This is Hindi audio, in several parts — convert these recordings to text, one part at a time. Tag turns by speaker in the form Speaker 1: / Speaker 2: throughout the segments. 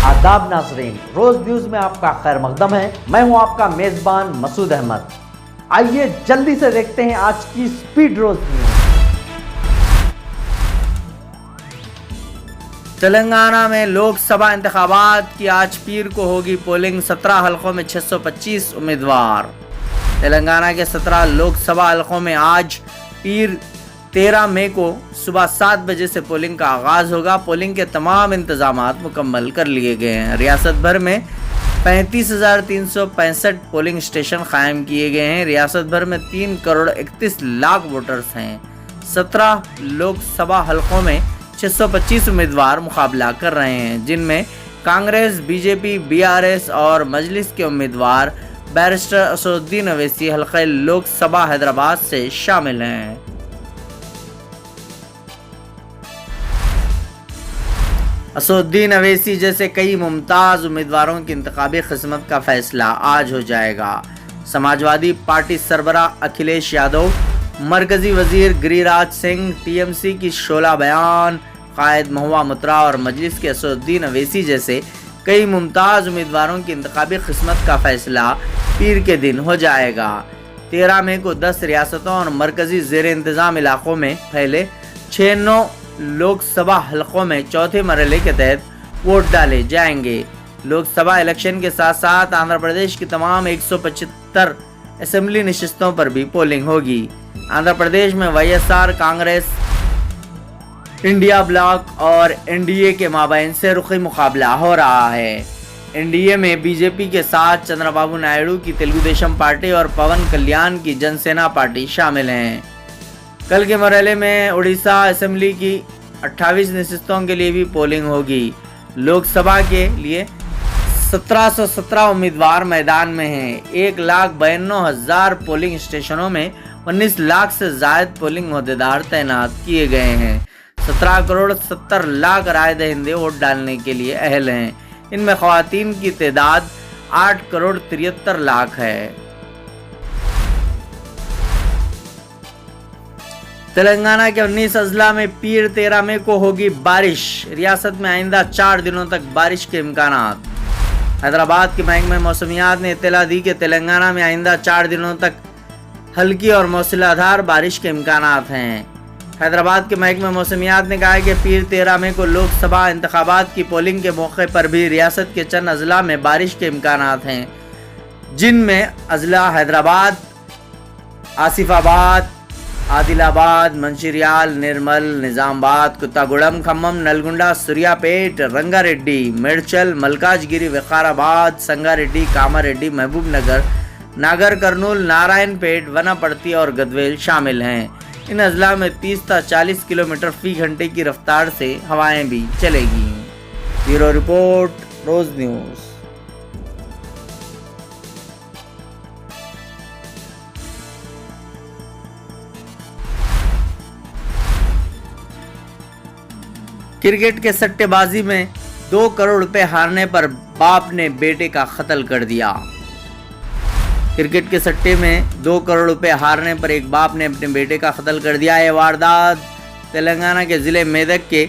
Speaker 1: आदाब नाज़रीन, रोज न्यूज में आपका खैर मकदम है। मैं हूं आपका मेजबान मसूद अहमद। आइए जल्दी से देखते हैं आज की स्पीड रोज न्यूज।
Speaker 2: तेलंगाना में लोकसभा इंतखाबात की आज पीर को होगी पोलिंग। 17 हलकों में 625 उम्मीदवार। तेलंगाना के 17 लोकसभा हलकों में आज पीर 13 मई को सुबह 7 बजे से पोलिंग का आगाज होगा। पोलिंग के तमाम इंतजामात मुकम्मल कर लिए गए हैं। रियासत भर में 35,365 पोलिंग स्टेशन कायम किए गए हैं। रियासत भर में 3 करोड़ 31 लाख वोटर्स हैं। 17 लोकसभा हलकों में 625 उम्मीदवार मुकाबला कर रहे हैं, जिनमें कांग्रेस, बीजेपी, बीआरएस और मजलिस के उम्मीदवार बैरिस्टर असदुद्दीन अवैसी हल्का लोकसभा हैदराबाद से शामिल हैं। असदुद्दीन अवैसी जैसे कई मुमताज़ उम्मीदवारों की इंतखाबी किस्मत का फैसला आज हो जाएगा। समाजवादी पार्टी सरबराह अखिलेश यादव, मरकजी वजीर गिरिराज सिंह, टीएमसी की शोला बयान, कायद महुआ मुत्रा और मजलिस के असदुद्दीन अवैसी जैसे कई मुमताज़ उम्मीदवारों की इंतखाबी किस्मत का फैसला पीर के दिन हो जाएगा। 13 मई को 10 रियासतों और मरकजी ज़ेर इंतज़ाम इलाकों में फैले 96 लोकसभा हलकों में चौथे मरहले के तहत वोट डाले जाएंगे। लोकसभा इलेक्शन के साथ साथ आंध्र प्रदेश की तमाम 175 असेंबली नशिस्तों पर भी पोलिंग होगी। आंध्र प्रदेश में वाईएसआर कांग्रेस, इंडिया ब्लॉक और एनडीए के माबैन से रुखी मुकाबला हो रहा है। एनडीए में बीजेपी के साथ चंद्रबाबू नायडू की तेलुगु देशम पार्टी और पवन कल्याण की जनसेना पार्टी शामिल हैं। कल के मरहले में उड़ीसा असेंबली की 28 नशिस्तों के लिए भी पोलिंग होगी। लोकसभा के लिए 1717 उम्मीदवार मैदान में हैं। 1,92,000 पोलिंग स्टेशनों में 19 लाख से ज्यादा पोलिंग अहदेदार तैनात किए गए हैं। 17 करोड़ 70 लाख राय दहिंदे वोट डालने के लिए अहल हैं। इनमें ख्वातीन की तादाद 8 करोड़ 73 लाख है। तेलंगाना के 19 अजला में पीर 13 मई को होगी बारिश। रियासत में आइंदा 4 दिनों तक बारिश के इम्कानात। हैदराबाद के महकमे मौसमियात ने इत्तला दी कि तेलंगाना में आइंदा 4 दिनों तक हल्की और मूसलाधार बारिश के इम्कानात हैं। हैदराबाद के महकमे मौसमियात ने कहा है कि पीर 13 मई को लोकसभा इंतखाबात की पोलिंग के मौके पर भी रियासत के चंद अजला में बारिश के इम्कानात हैं, जिनमें अजला हैदराबाद, आसिफाबाद, आदिलाबाद, मंचिर्याल, निर्मल, निजामाबाद, कुत्तागुड़म, खम्मम, नलगुंडा, सूर्यापेट, रंगारेड्डी, मेडचल, मलकाजगिरी, विकाराबाद, संगारेड्डी, कामारेड्डी, महबूब नगर, नागर कर्नूल, नारायणपेट, वनापड़ती और गदवेल शामिल हैं। इन अजला में 30 से 40 किलोमीटर फी घंटे की रफ्तार से हवाएं भी चलेगी। ब्यूरो रिपोर्ट, रोज न्यूज़। क्रिकेट के सट्टेबाजी में 2 करोड़ रुपए हारने पर बाप ने बेटे का कत्ल कर दिया। क्रिकेट के सट्टे में 2 करोड़ रुपए हारने पर एक बाप ने अपने बेटे का कत्ल कर दिया। यह वारदात तेलंगाना के जिले मेदक के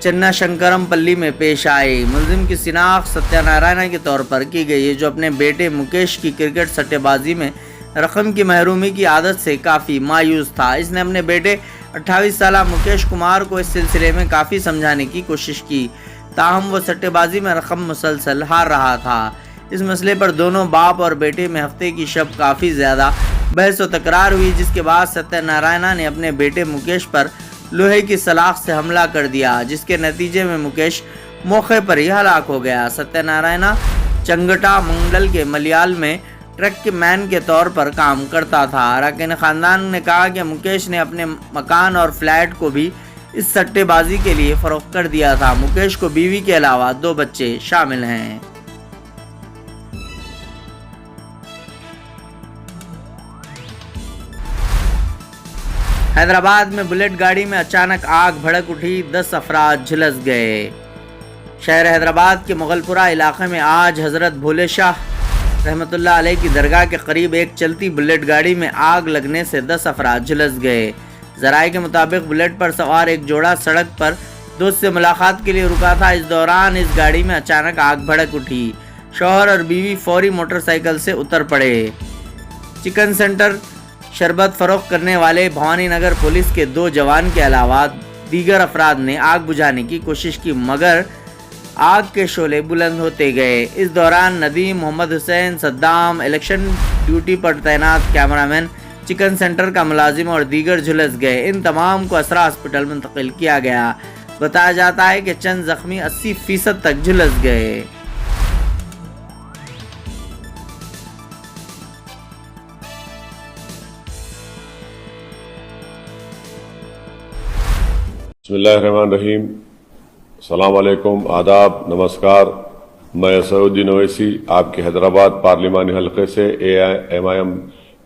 Speaker 2: चन्ना शंकरमपल्ली में पेश आई। मुलजिम की शिनाख्त सत्यनारायण के तौर पर की गई है, जो अपने बेटे मुकेश की क्रिकेट सट्टेबाजी में रकम की महरूमी की आदत से काफ़ी मायूस था। इसने अपने बेटे 28 साल मुकेश कुमार को इस सिलसिले में काफ़ी समझाने की कोशिश की, ताहम वो सट्टेबाजी में रकम मुसलसल हार रहा था। इस मसले पर दोनों बाप और बेटे में हफ्ते की शब काफ़ी ज़्यादा बहस व तकरार हुई, जिसके बाद सत्यनारायण ने अपने बेटे मुकेश पर लोहे की सलाख से हमला कर दिया, जिसके नतीजे में मुकेश मौके पर ही हलाक हो गया। सत्यनारायण चंगटा मंडल के मलयाल में ट्रक के मैन के तौर पर काम करता था। अरकान ख़ानदान ने कहा कि मुकेश ने अपने मकान और फ्लैट को भी इस सट्टेबाजी के लिए फरोख्त कर दिया था। मुकेश को बीवी के अलावा 2 बच्चे शामिल हैं। हैदराबाद में बुलेट गाड़ी में अचानक आग भड़क उठी, 10 अफराद झुलस गए। शहर हैदराबाद के मुगलपुरा इलाके में आज हज़रत भोले शाह रहमतुल्लाह अलैह की दरगाह के करीब एक चलती बुलेट गाड़ी में आग लगने से 10 अफराद झुलस गए। ज़राए के मुताबिक बुलेट पर सवार एक जोड़ा सड़क पर दोस्त से मुलाकात के लिए रुका था। इस दौरान इस गाड़ी में अचानक आग भड़क उठी। शौहर और बीवी फौरी मोटरसाइकिल से उतर पड़े। चिकन सेंटर शरबत फरोख्त करने वाले भवानी नगर पुलिस के 2 जवान के अलावा दीगर अफराद ने आग बुझाने की कोशिश की, मगर आग के शोले बुलंद होते गए। इस दौरान नदीम, मोहम्मद हुसैन, सद्दाम, इलेक्शन ड्यूटी पर तैनात कैमरामैन, चिकन सेंटर का मुलाजिम और दीगर झुलस गए। इन तमाम को असरा हॉस्पिटल मुंतकिल किया गया। बताया जाता है कि चंद जख्मी 80% तक झुलस गए।
Speaker 3: बिस्मिल्लाहिर्रहमानिर्रहीम। अस्सलाम वालेकुम, आदाब, नमस्कार। मैं असदुद्दीन ओवैसी आपके हैदराबाद पार्लिमानी हलके से AIMIM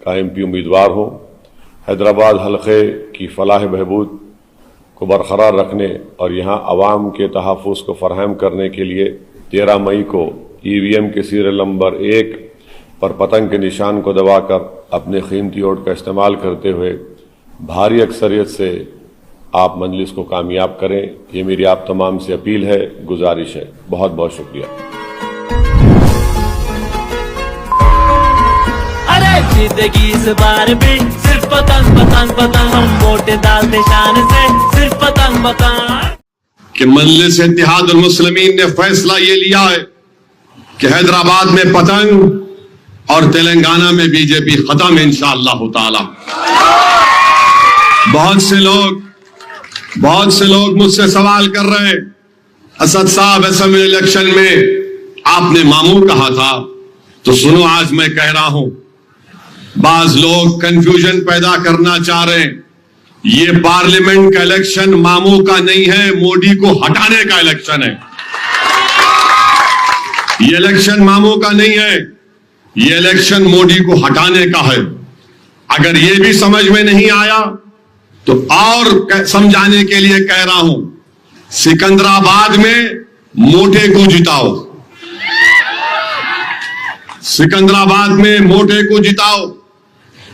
Speaker 3: का MP उम्मीदवार हूँ। हैदराबाद हलके की फलाह बहबूद को बरकरार रखने और यहाँ अवाम के तहफ़्फ़ुज़ को फराहम करने के लिए 13 मई को EVM के सीरियल नंबर 1 पर पतंग के निशान को दबाकर अपने कीमती वोट का इस्तेमाल करते हुए भारी अक्सरियत से आप मजलिस को कामयाब करें। ये मेरी आप तमाम से अपील है, गुजारिश है। बहुत बहुत शुक्रिया।
Speaker 4: अरे जिंदगी इस बार भी सिर्फ पतंग पतंग पतंग, हम वोट डालते शान से सिर्फ पतंग पतंग।
Speaker 3: कि मजलिस इत्तेहादुल मुस्लिमीन ने फैसला ये लिया है कि हैदराबाद में पतंग और तेलंगाना में बीजेपी खत्म इंशाअल्लाह ताला। बहुत से लोग मुझसे सवाल कर रहे हैं, असद साहब असेंबली इलेक्शन में आपने मामू कहा था, तो सुनो आज मैं कह रहा हूं। बाज लोग कंफ्यूजन पैदा करना चाह रहे हैं। ये पार्लियामेंट का इलेक्शन मामू का नहीं है, मोदी को हटाने का इलेक्शन है। ये इलेक्शन मामू का नहीं है, ये इलेक्शन मोदी को हटाने का है। अगर ये भी समझ में नहीं आया तो और समझाने के लिए कह रहा हूं, सिकंदराबाद में मोटे को जिताओ, सिकंदराबाद में मोटे को जिताओ,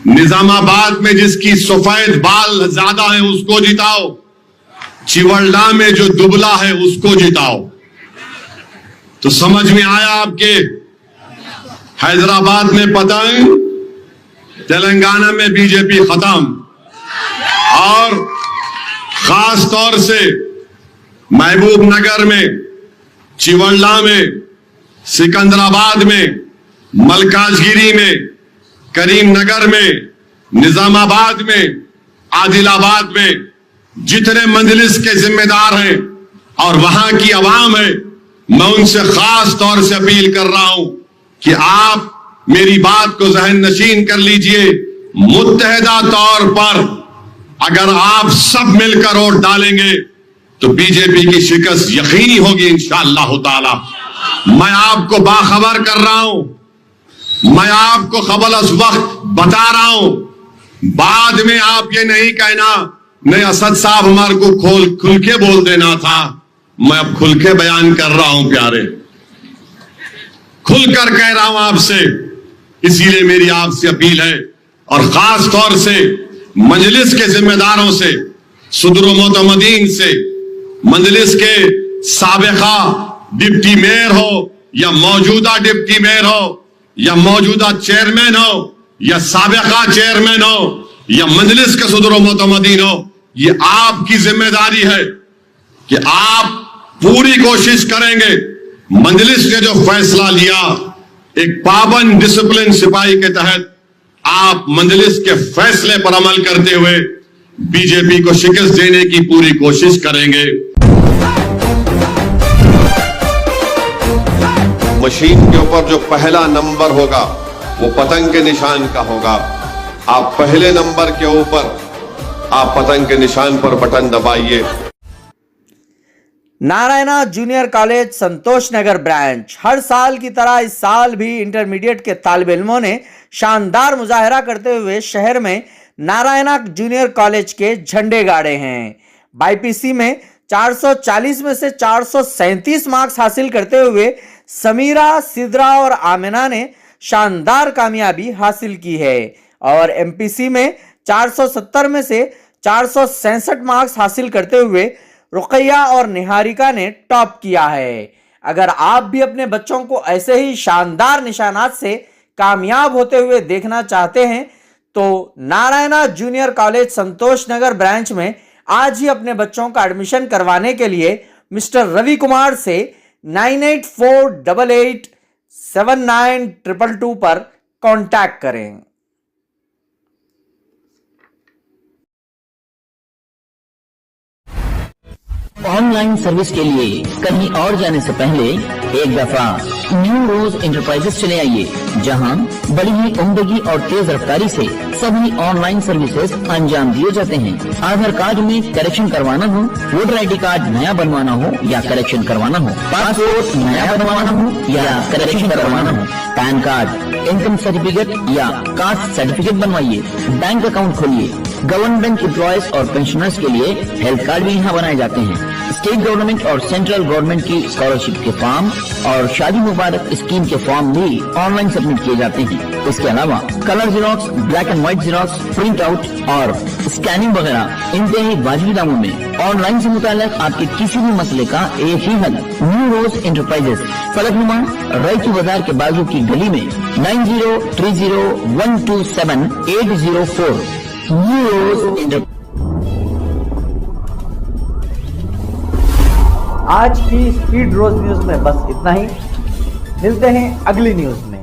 Speaker 3: निजामाबाद में जिसकी सफेद बाल ज्यादा है उसको जिताओ, चिवल्डा में जो दुबला है उसको जिताओ। तो समझ में आया आपके? हैदराबाद में पतंग, तेलंगाना में बीजेपी खत्म। और खास तौर से महबूब नगर में, चिवल्ला में, सिकंदराबाद में, मलकाजगिरी में, करीमनगर में, निजामाबाद में, आदिलाबाद में जितने मजलिस के जिम्मेदार हैं और वहां की आवाम है, मैं उनसे खास तौर से अपील कर रहा हूं कि आप मेरी बात को जहन नशीन कर लीजिए। मुत्तहिदा तौर पर अगर आप सब मिलकर वोट डालेंगे तो बीजेपी की शिकस्त यकीनी होगी इंशाअल्लाह ताला। मैं आपको बाखबर कर रहा हूं, मैं आपको खबर उस वक्त बता रहा हूं, बाद में आप ये नहीं कहना नहीं असद साहब हमारे को खुल के बोल देना था। मैं अब खुल के बयान कर रहा हूं प्यारे, खुलकर कह रहा हूं आपसे। इसीलिए मेरी आपसे अपील है और खास तौर से मजलिस के जिम्मेदारों से, सदर मोतमदीन से, मजलिस के साबिका डिप्टी मेयर हो या मौजूदा डिप्टी मेयर हो या मौजूदा चेयरमैन हो या साबिका चेयरमैन हो या मजलिस के सदर मोतमदीन हो, ये आपकी जिम्मेदारी है कि आप पूरी कोशिश करेंगे मजलिस ने जो फैसला लिया, एक पाबंद डिसिप्लिन सिपाही के तहत आप मजलिस के फैसले पर अमल करते हुए बीजेपी को शिकस्त देने की पूरी कोशिश करेंगे। मशीन के ऊपर जो पहला नंबर होगा वो पतंग के निशान का होगा। आप पहले नंबर के ऊपर आप पतंग के निशान पर बटन दबाइए।
Speaker 2: नारायणा जूनियर कॉलेज संतोष नगर ब्रांच। हर साल की तरह इस साल भी इंटरमीडिएट के तालिब इल्मों ने शानदार मुजाहरा करते हुए शहर में नारायणा जूनियर कॉलेज के झंडे गाड़े हैं। बाईपीसी में 440 में से 437 मार्क्स हासिल करते हुए समीरा, सिद्रा और आमिना ने शानदार कामयाबी हासिल की है और एमपीसी में 470 में से 467 मार्क्स हासिल करते हुए रुकैया और निहारिका ने टॉप किया है। अगर आप भी अपने बच्चों को ऐसे ही शानदार निशानात से कामयाब होते हुए देखना चाहते हैं तो नारायणा जूनियर कॉलेज संतोष नगर ब्रांच में आज ही अपने बच्चों का एडमिशन करवाने के लिए मिस्टर रवि कुमार से 9848879222 पर कांटेक्ट करें।
Speaker 5: ऑनलाइन सर्विस के लिए कहीं और जाने से पहले एक दफा न्यू रोज इंटरप्राइजेस चले आइए, जहां बड़ी ही उम्दगी और तेज रफ्तारी से सभी ऑनलाइन सर्विसेज अंजाम दिए जाते हैं। आधार कार्ड में करेक्शन करवाना हो, वोटर ID कार्ड नया बनवाना हो या करेक्शन करवाना हो, पासपोर्ट नया बनवाना हो या करेक्शन करवाना हो, पैन कार्ड, इनकम सर्टिफिकेट या कास्ट सर्टिफिकेट बनवाइए, बैंक अकाउंट खोलिए। गवर्नमेंट एम्प्लॉयज और पेंशनर्स के लिए हेल्थ कार्ड भी यहाँ बनाए जाते हैं। स्टेट गवर्नमेंट और सेंट्रल गवर्नमेंट की स्कॉलरशिप के फॉर्म और शादी मुबारक स्कीम के फॉर्म भी ऑनलाइन सबमिट किए जाते हैं। इसके अलावा colour xerox, black and white xerox, print out और स्कैनिंग वगैरह इंतहाई वाजिबी दामों में ऑनलाइन से मुताल्लिक आपके किसी भी मसले का एक ही हल। न्यू रोज इंटरप्राइजेस, फलकनुमा रईकी बाजार के बाजू की गली में 9030127804। न्यू रोज इंटरप्राइजेस।
Speaker 1: आज की स्पीड रोज न्यूज में बस इतना ही। मिलते हैं अगली न्यूज में।